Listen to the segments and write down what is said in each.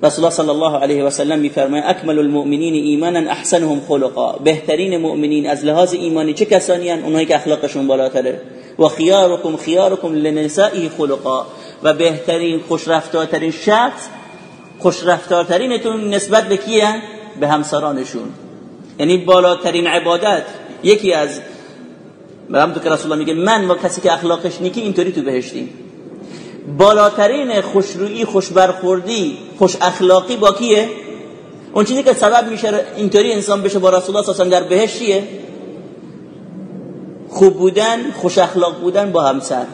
رسول الله صلی الله علیه و سلم میفرماید اکمل المؤمنین ایمانا احسنهم خلقا، بهترین مؤمنین از لحاظ ایمانی چه کسانی ان؟ اونایی که اخلاقشون بالاتره. و خیارکم لنسائه خلقا، و بهترین خوشرفتارترین شخص خوشرفتارترینتون نسبت به کیه؟ به همسرانشون. یعنی بالاترین عبادت یکی از همونطور که رسول الله میگه من با کسی که اخلاقش نیکی اینطوری تو بهشتیم. بالاترین خوشرویی، خوشبرخوردی، خوش اخلاقی با کیه؟ اون چیزی که سبب میشه اینطوری انسان بشه با رسول الله صلی الله علیه و در بهشت چیه؟ خوب بودن، خوش اخلاق بودن با همسر.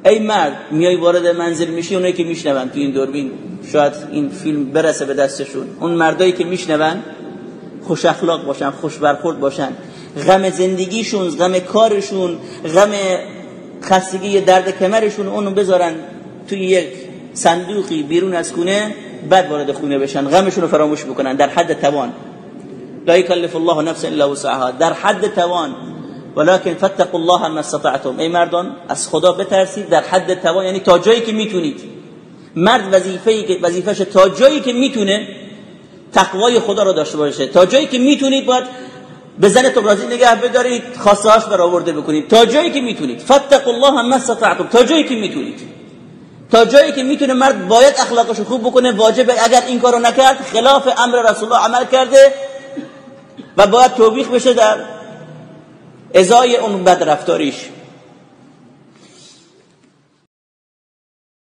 ای مرد میای وارد منزل میشی، اونایی که میشنون تو این دوربین شاید این فیلم برسه به دستشون، اون مردایی که میشنون خوش اخلاق باشن، خوش برخورد باشن، غم زندگیشون، غم کارشون، غم خستگی درد کمرشون اونو بذارن توی یک صندوقی بیرون از خونه، بعد وارد خونه بشن، غمشون رو فراموش بکنن در حد توان. لا یکلف الله نفسا الا وسعها، در حد توان. ولكن فاتقوا الله ما استطعتم. ای مردان از خدا بترسید در حد توان، یعنی تا جایی که میتونید. مرد وظیفه‌ش تا جایی که میتونه تقوای خدا رو داشته باشه، تا جایی که میتونید باید به زنتون راضی نگه بدارید، خواسته‌هاش برآورده بکنید تا جایی که میتونید. فاتقوا الله ما استطعتم، تا جایی که میتونید. تا جایی که میتونه مرد باید اخلاقش خوب بکنه، واجبه. اگر این کارو نکرد خلاف امر رسول الله عمل کرده و باید توبیخ بشه در ازای اون بد رفتاریش.